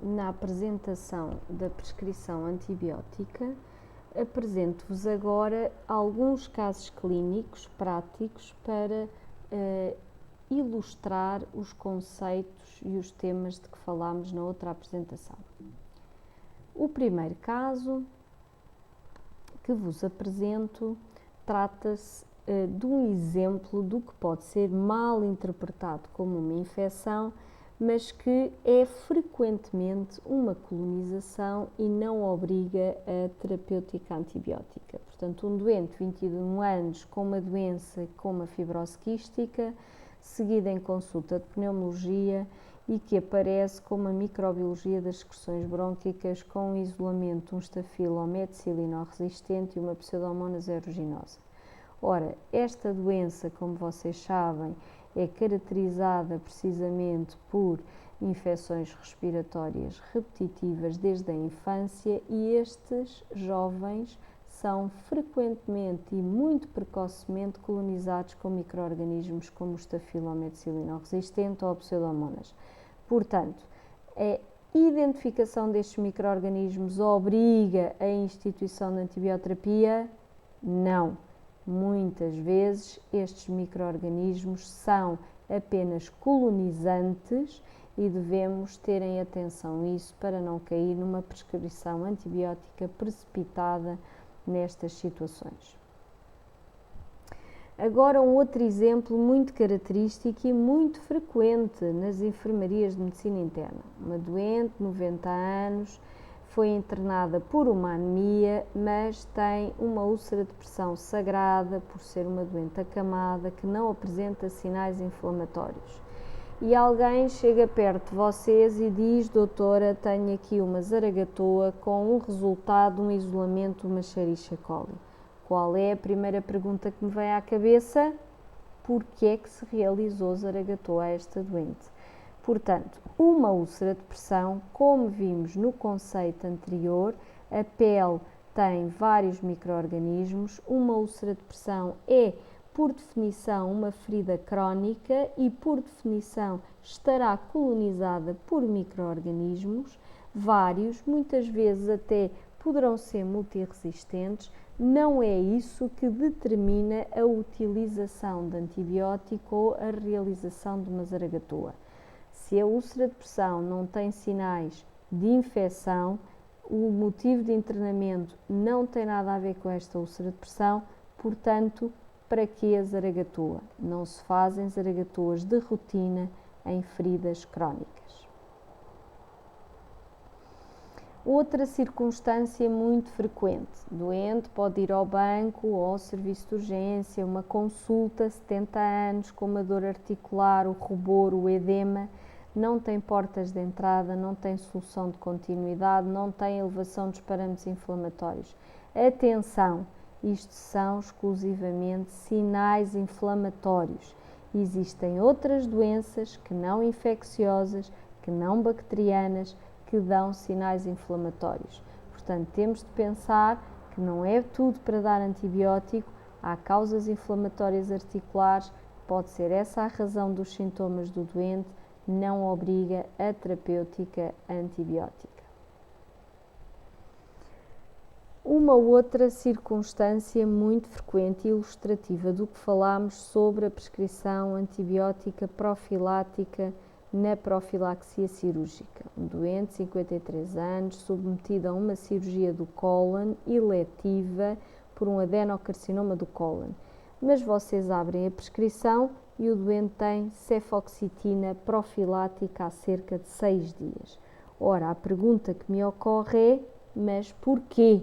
na apresentação da prescrição antibiótica, apresento-vos agora alguns casos clínicos práticos para ilustrar os conceitos e os temas de que falámos na outra apresentação. O primeiro caso que vos apresento trata-se de um exemplo do que pode ser mal interpretado como uma infecção, mas que é frequentemente uma colonização e não obriga a terapêutica antibiótica. Portanto, um doente de 21 anos com uma doença como a fibrose quística, seguida em consulta de pneumologia e que aparece com uma microbiologia das secreções brônquicas com um isolamento, um stafilomethicilino resistente e uma pseudomonas aeruginosa. Ora, esta doença, como vocês sabem, é caracterizada precisamente por infecções respiratórias repetitivas desde a infância e estes jovens são frequentemente e muito precocemente colonizados com micro-organismos como o stafilomethicilino resistente ou a pseudomonas. Portanto, a identificação destes micro-organismos obriga a instituição de antibioterapia? Não. Muitas vezes estes micro-organismos são apenas colonizantes e devemos ter em atenção isso para não cair numa prescrição antibiótica precipitada nestas situações. Agora um outro exemplo muito característico e muito frequente nas enfermarias de medicina interna. Uma doente, 90 anos, foi internada por uma anemia, mas tem uma úlcera de pressão sagrada por ser uma doente acamada que não apresenta sinais inflamatórios. E alguém chega perto de vocês e diz: doutora, tenho aqui uma zaragatoa com um resultado, um isolamento, uma Escherichia coli. Qual é a primeira pergunta que me vem à cabeça? Por que é que se realizou zaragatoa a esta doente? Portanto, uma úlcera de pressão, como vimos no conceito anterior, a pele tem vários micro-organismos, uma úlcera de pressão é, por definição, uma ferida crónica e, por definição, estará colonizada por micro-organismos, vários, muitas vezes até poderão ser multiresistentes. Não é isso que determina a utilização de antibiótico ou a realização de uma zaragatoa. Se a úlcera de pressão não tem sinais de infecção, o motivo de internamento não tem nada a ver com esta úlcera de pressão, portanto, para que a zaragatoa? Não se fazem zaragatoas de rotina em feridas crónicas. Outra circunstância muito frequente: doente pode ir ao banco ou ao serviço de urgência, uma consulta, 70 anos, com uma dor articular, o rubor, o edema, não tem portas de entrada, não tem solução de continuidade, não tem elevação dos parâmetros inflamatórios. Atenção, isto são exclusivamente sinais inflamatórios. Existem outras doenças que não infecciosas, que não bacterianas, que dão sinais inflamatórios. Portanto, temos de pensar que não é tudo para dar antibiótico, há causas inflamatórias articulares, pode ser essa a razão dos sintomas do doente, não obriga a terapêutica antibiótica. Uma outra circunstância muito frequente e ilustrativa do que falámos sobre a prescrição antibiótica profilática na profilaxia cirúrgica. Um doente de 53 anos, submetido a uma cirurgia do cólon eletiva por um adenocarcinoma do cólon. Mas vocês abrem a prescrição e o doente tem cefoxitina profilática há cerca de 6 dias. Ora, a pergunta que me ocorre é: mas porquê?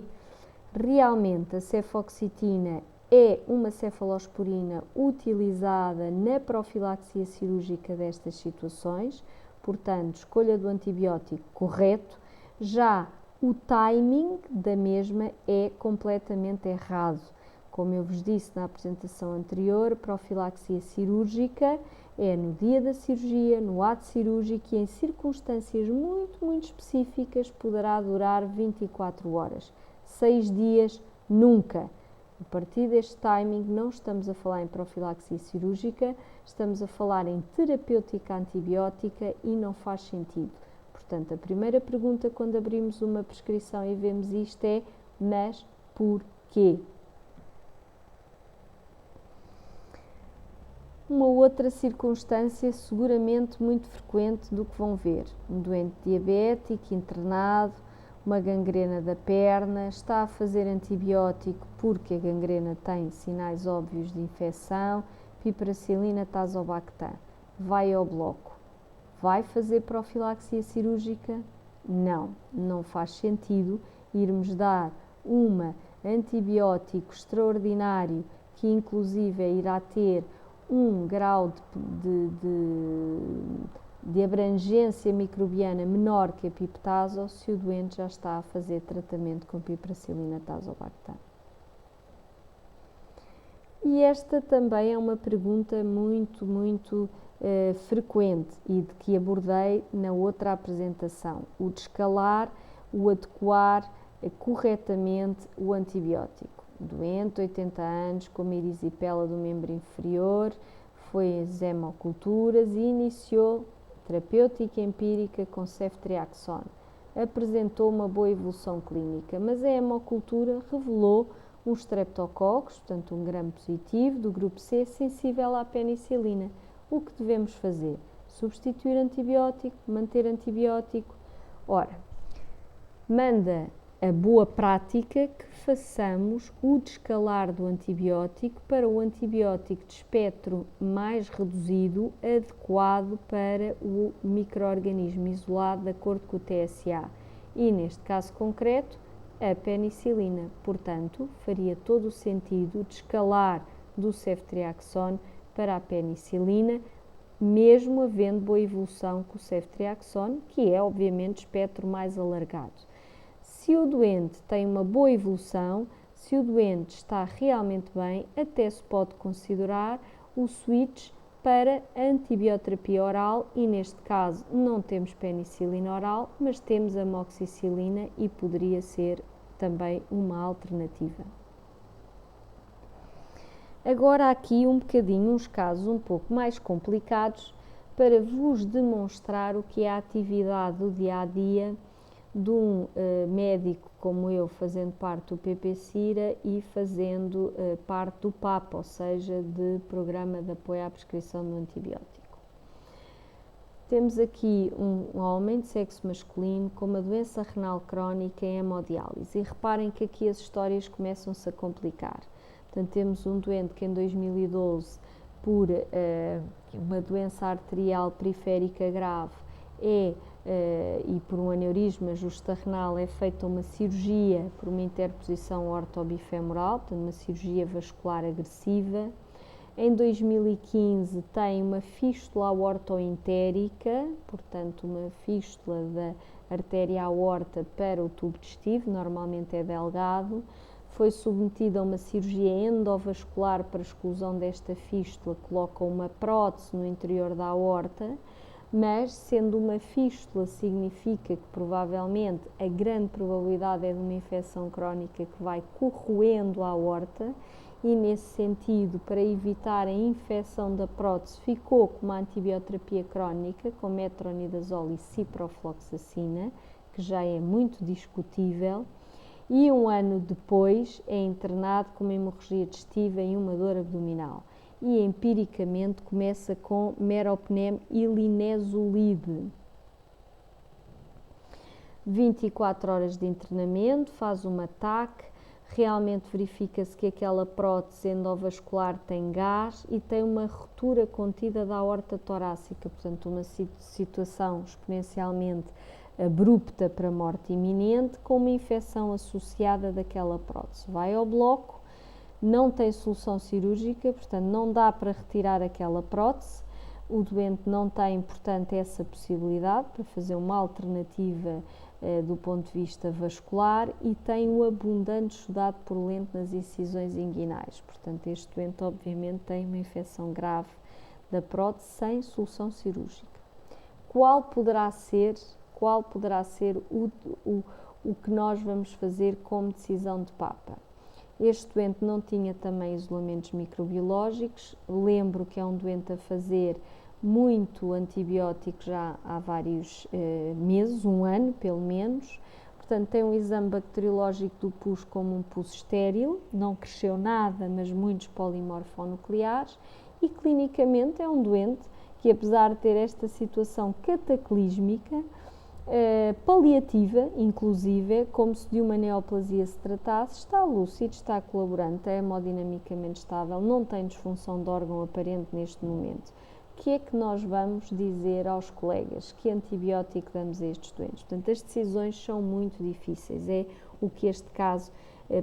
Realmente a cefoxitina é uma cefalosporina utilizada na profilaxia cirúrgica destas situações, portanto, escolha do antibiótico correto. Já o timing da mesma é completamente errado. Como eu vos disse na apresentação anterior, profilaxia cirúrgica é no dia da cirurgia, no ato cirúrgico e em circunstâncias muito específicas poderá durar 24 horas. 6 dias, nunca. A partir deste timing não estamos a falar em profilaxia cirúrgica, estamos a falar em terapêutica antibiótica e não faz sentido. Portanto, a primeira pergunta quando abrimos uma prescrição e vemos isto é: mas porquê? Uma outra circunstância seguramente muito frequente do que vão ver: um doente diabético internado, uma gangrena da perna, está a fazer antibiótico porque a gangrena tem sinais óbvios de infecção, piperacilina, tazobactam. Vai ao bloco. Vai fazer profilaxia cirúrgica? Não, não faz sentido irmos dar um antibiótico extraordinário que inclusive irá ter um grau de abrangência microbiana menor que a pipetazo se o doente já está a fazer tratamento com piperacilina tazobactam. E esta também é uma pergunta muito frequente e de que abordei na outra apresentação: o de escalar, o adequar corretamente o antibiótico. Doente, 80 anos, com uma erisipela do membro inferior, foi em hemoculturas e iniciou terapêutica empírica com ceftriaxone. Apresentou uma boa evolução clínica, mas a hemocultura revelou um streptococcus, portanto um gram positivo do grupo C sensível à penicilina. O que devemos fazer? Substituir antibiótico, manter antibiótico? Ora, manda a boa prática que façamos o descalar do antibiótico para o antibiótico de espectro mais reduzido, adequado para o micro-organismo isolado, de acordo com o TSA. E neste caso concreto, a penicilina. Portanto, faria todo o sentido descalar do ceftriaxone para a penicilina, mesmo havendo boa evolução com o ceftriaxone, que é obviamente espectro mais alargado. Se o doente tem uma boa evolução, se o doente está realmente bem, até se pode considerar o switch para a antibioterapia oral e neste caso não temos penicilina oral, mas temos amoxicilina e poderia ser também uma alternativa. Agora aqui uns casos um pouco mais complicados para vos demonstrar o que é a atividade do dia-a-dia de um médico como eu, fazendo parte do PPCIRA e fazendo parte do PAP, ou seja, de Programa de Apoio à Prescrição do Antibiótico. Temos aqui um homem de sexo masculino com uma doença renal crónica em hemodiálise e reparem que aqui as histórias começam-se a complicar. Portanto, temos um doente que em 2012, por uma doença arterial periférica grave, e por um aneurisma justa-renal é feita uma cirurgia por uma interposição ortobifemoral, portanto uma cirurgia vascular agressiva. Em 2015 tem uma fístula aortoentérica, portanto uma fístula da artéria aorta para o tubo digestivo, normalmente é delgado. Foi submetido a uma cirurgia endovascular para exclusão desta fístula, coloca uma prótese no interior da aorta, mas sendo uma fístula significa que provavelmente a grande probabilidade é de uma infecção crónica que vai corroendo a aorta e nesse sentido, para evitar a infecção da prótese, ficou com uma antibioterapia crónica com metronidazol e ciprofloxacina, que já é muito discutível, e um ano depois é internado com uma hemorragia digestiva e uma dor abdominal. E empiricamente começa com meropenem e linezolide. 24 horas de internamento, faz um ataque, realmente verifica-se que aquela prótese endovascular tem gás e tem uma ruptura contida da aorta torácica, portanto uma situação exponencialmente abrupta para morte iminente, com uma infecção associada daquela prótese. Vai ao bloco, não tem solução cirúrgica, portanto não dá para retirar aquela prótese, o doente não tem, portanto, essa possibilidade para fazer uma alternativa do ponto de vista vascular e tem um abundante exudado purulento nas incisões inguinais. Portanto, este doente obviamente tem uma infecção grave da prótese sem solução cirúrgica. Qual poderá ser o que nós vamos fazer como decisão de Papa? Este doente não tinha também isolamentos microbiológicos, lembro que é um doente a fazer muito antibiótico já há vários meses, um ano pelo menos. Portanto, tem um exame bacteriológico do pus como um pus estéril, não cresceu nada, mas muitos polimorfonucleares, e clinicamente é um doente que, apesar de ter esta situação cataclísmica, paliativa, inclusive, como se de uma neoplasia se tratasse, está lúcido, está colaborante, é hemodinamicamente estável, não tem disfunção de órgão aparente neste momento. O que é que nós vamos dizer aos colegas? Que antibiótico damos a estes doentes? Portanto, as decisões são muito difíceis, é o que este caso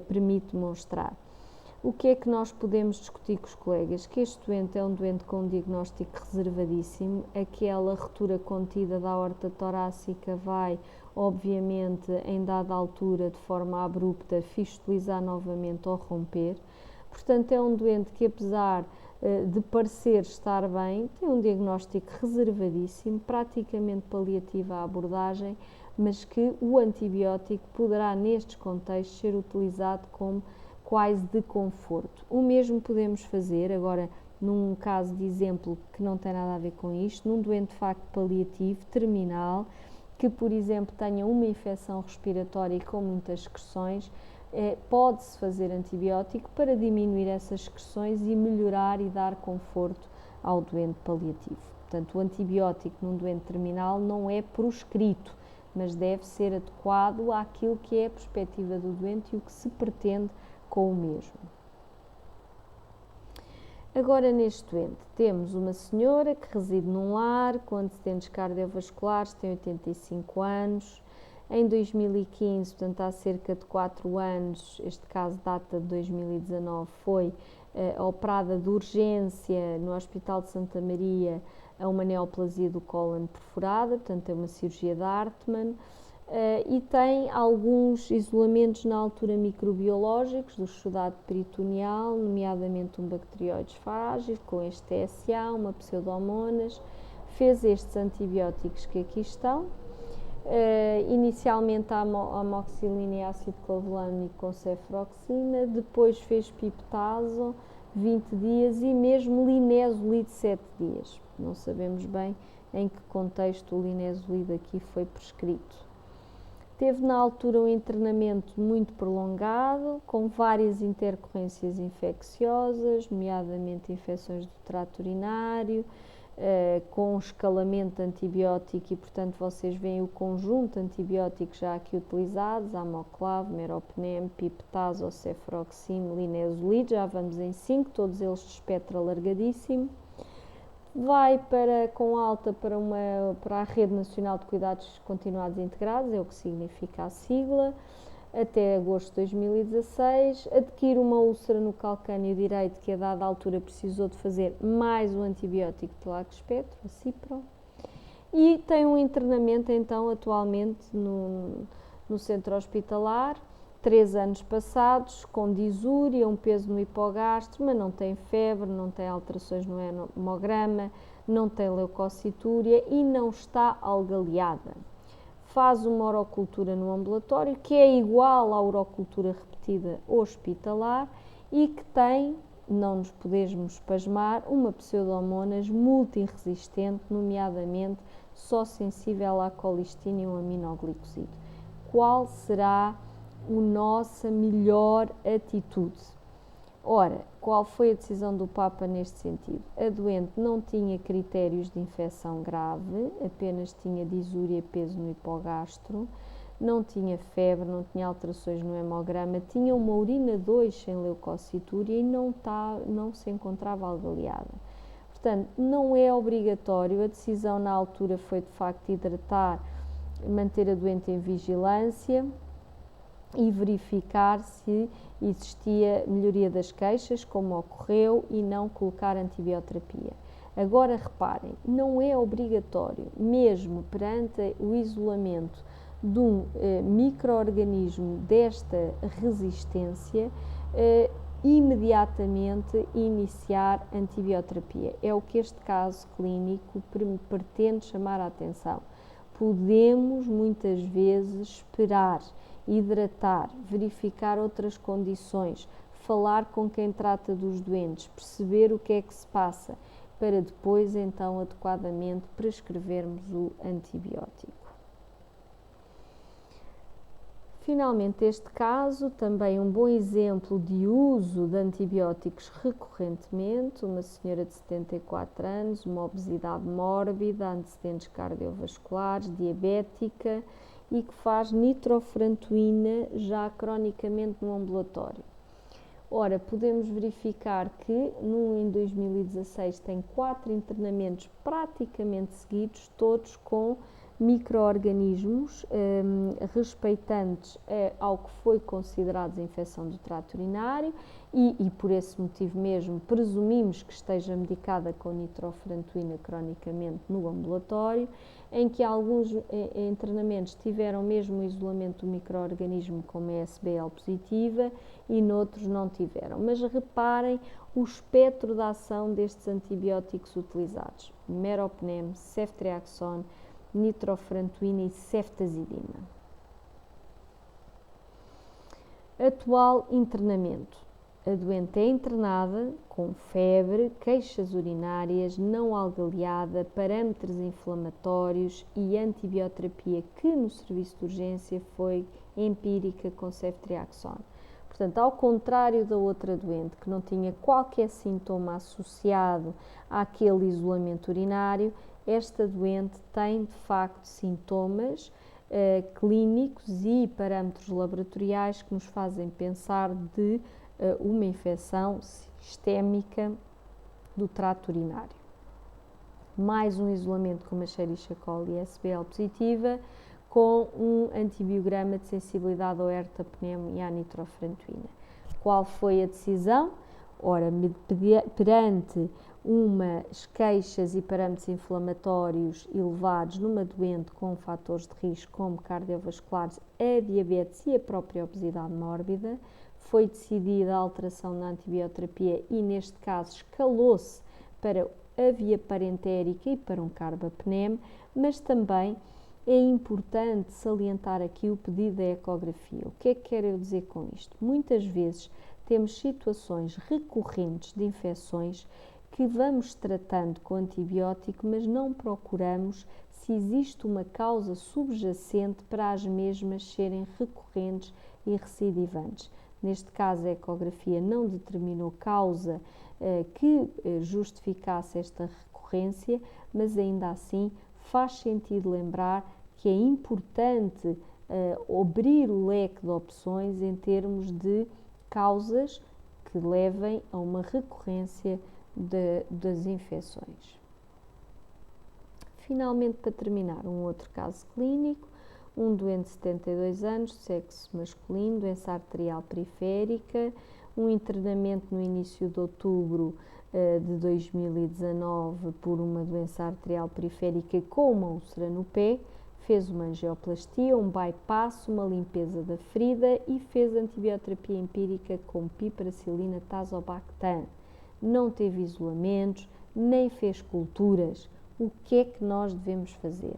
permite demonstrar. O que é que nós podemos discutir com os colegas? Que este doente é um doente com um diagnóstico reservadíssimo, aquela ruptura contida da aorta torácica vai, obviamente, em dada altura, de forma abrupta, fistulizar novamente ou romper. Portanto, é um doente que, apesar de parecer estar bem, tem um diagnóstico reservadíssimo, praticamente paliativo à abordagem, mas que o antibiótico poderá, nestes contextos, ser utilizado como quase de conforto. O mesmo podemos fazer, agora, num caso de exemplo que não tem nada a ver com isto, num doente de facto paliativo, terminal, que, por exemplo, tenha uma infecção respiratória e com muitas excreções, pode-se fazer antibiótico para diminuir essas excreções e melhorar e dar conforto ao doente paliativo. Portanto, o antibiótico num doente terminal não é proscrito, mas deve ser adequado àquilo que é a perspectiva do doente e o que se pretende com o mesmo. Agora, neste doente, temos uma senhora que reside num lar com antecedentes cardiovasculares, tem 85 anos. Em 2015, portanto há cerca de 4 anos, este caso data de 2019, foi operada de urgência no Hospital de Santa Maria a uma neoplasia do cólon perfurada, portanto é uma cirurgia de Hartmann, e tem alguns isolamentos na altura microbiológicos do exudado peritoneal, nomeadamente um bacterióide frágil com este TSA, uma pseudomonas, fez estes antibióticos que aqui estão. Inicialmente a amoxicilina e ácido clavulâmico com cefroxina, depois fez piptazo 20 dias e mesmo linezolid 7 dias. Não sabemos bem em que contexto o linezolid aqui foi prescrito. Teve na altura um internamento muito prolongado, com várias intercorrências infecciosas, nomeadamente infecções do trato urinário, com escalamento antibiótico e, portanto, vocês veem o conjunto antibiótico já aqui utilizados, amoclav, meropenem, piptazo, cefroxime, linezolid, já vamos em 5, todos eles de espectro alargadíssimo. Vai com alta para a Rede Nacional de Cuidados Continuados e Integrados, é o que significa a sigla, até agosto de 2016, adquire uma úlcera no calcâneo direito que a dada altura precisou de fazer mais um antibiótico de largo espectro, a Cipro, e tem um internamento então atualmente no centro hospitalar, 3 anos passados, com disúria, um peso no hipogastro, mas não tem febre, não tem alterações no hemograma, não tem leucocitúria e não está algaleada. Faz uma urocultura no ambulatório, que é igual à urocultura repetida hospitalar e que tem, não nos podemos pasmar, uma pseudomonas multiresistente, nomeadamente só sensível à colistina e um aminoglicosídeo. Qual será a nossa melhor atitude? Ora, qual foi a decisão do Papa neste sentido? A doente não tinha critérios de infecção grave, apenas tinha disúria e peso no hipogastro, não tinha febre, não tinha alterações no hemograma, tinha uma urina 2 sem leucocitúria e não se encontrava algaleada. Portanto, não é obrigatório, a decisão na altura foi de facto hidratar, manter a doente em vigilância e verificar se existia melhoria das queixas, como ocorreu, e não colocar antibioterapia. Agora reparem, não é obrigatório, mesmo perante o isolamento de um micro-organismo desta resistência, imediatamente iniciar antibioterapia. É o que este caso clínico pretende chamar a atenção. Podemos muitas vezes esperar, hidratar, verificar outras condições, falar com quem trata dos doentes, perceber o que é que se passa para depois, então, adequadamente prescrevermos o antibiótico. Finalmente, este caso, também um bom exemplo de uso de antibióticos recorrentemente, uma senhora de 74 anos, uma obesidade mórbida, antecedentes cardiovasculares, diabética e que faz nitrofurantoína já cronicamente no ambulatório. Ora, podemos verificar que em 2016 tem 4 internamentos praticamente seguidos, todos com micro-organismos respeitantes ao que foi considerado infecção do trato urinário e por esse motivo mesmo presumimos que esteja medicada com nitrofurantoína cronicamente no ambulatório, em que alguns internamentos tiveram mesmo o isolamento do micro-organismo como é SBL positiva e noutros não tiveram. Mas reparem o espectro de ação destes antibióticos utilizados: meropenem, ceftriaxone, nitrofurantoína e ceftazidima. Atual internamento. A doente é internada com febre, queixas urinárias, não algaleada, parâmetros inflamatórios e antibioterapia que no serviço de urgência foi empírica com ceftriaxone. Portanto, ao contrário da outra doente que não tinha qualquer sintoma associado àquele isolamento urinário, esta doente tem de facto sintomas clínicos e parâmetros laboratoriais que nos fazem pensar de uma infecção sistémica do trato urinário. Mais um isolamento com uma Escherichia coli SBL positiva, com um antibiograma de sensibilidade ao ertapenem e à nitrofurantoína. Qual foi a decisão? Ora, perante umas queixas e parâmetros inflamatórios elevados numa doente com fatores de risco como cardiovasculares, a diabetes e a própria obesidade mórbida, foi decidida a alteração na antibioterapia e, neste caso, escalou-se para a via parentérica e para um carbapenem, mas também é importante salientar aqui o pedido da ecografia. O que é que quero eu dizer com isto? Muitas vezes temos situações recorrentes de infecções que vamos tratando com antibiótico, mas não procuramos se existe uma causa subjacente para as mesmas serem recorrentes e recidivantes. Neste caso, a ecografia não determinou causa que justificasse esta recorrência, mas ainda assim faz sentido lembrar que é importante abrir o leque de opções em termos de causas que levem a uma recorrência das infecções. Finalmente, para terminar, um outro caso clínico, um doente de 72 anos, sexo masculino, doença arterial periférica, um internamento no início de outubro de 2019 por uma doença arterial periférica com uma úlcera no pé, fez uma angioplastia, um bypass, uma limpeza da ferida e fez antibioterapia empírica com piperacilina tazobactam. Não teve isolamentos, nem fez culturas. O que é que nós devemos fazer?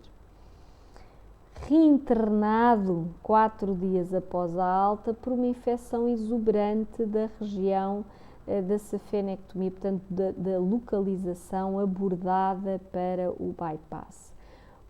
Reinternado 4 dias após a alta por uma infecção exuberante da região da safenectomia, portanto da localização abordada para o bypass.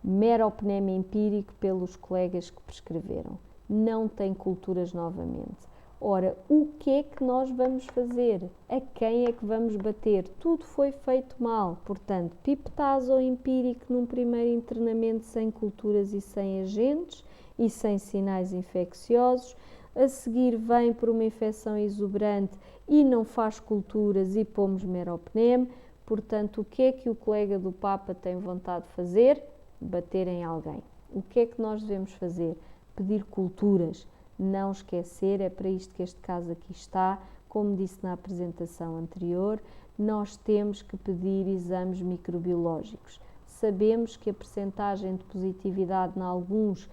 Meropenem empírico pelos colegas que prescreveram. Não tem culturas novamente. Ora, o que é que nós vamos fazer? A quem é que vamos bater? Tudo foi feito mal. Portanto, pipetazo empírico num primeiro internamento sem culturas e sem agentes e sem sinais infecciosos. A seguir vem por uma infecção exuberante e não faz culturas e pomos meropenem. Portanto, o que é que o colega do Papa tem vontade de fazer? Bater em alguém. O que é que nós devemos fazer? Pedir culturas. Não esquecer, é para isto que este caso aqui está. Como disse na apresentação anterior, nós temos que pedir exames microbiológicos. Sabemos que a percentagem de positividade em alguns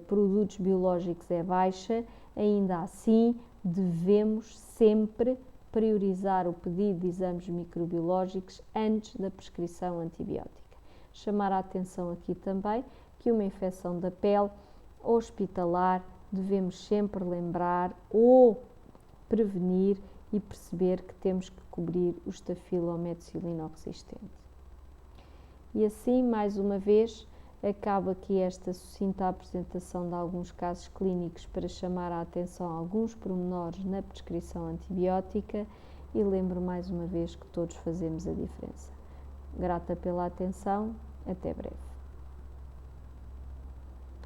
produtos biológicos é baixa, ainda assim devemos sempre priorizar o pedido de exames microbiológicos antes da prescrição antibiótica. Chamar a atenção aqui também que uma infecção da pele hospitalar devemos sempre lembrar ou prevenir e perceber que temos que cobrir o estafilometicilino resistente. E assim, mais uma vez, acaba aqui esta sucinta apresentação de alguns casos clínicos para chamar a atenção a alguns pormenores na prescrição antibiótica e lembro mais uma vez que todos fazemos a diferença. Grata pela atenção, até breve.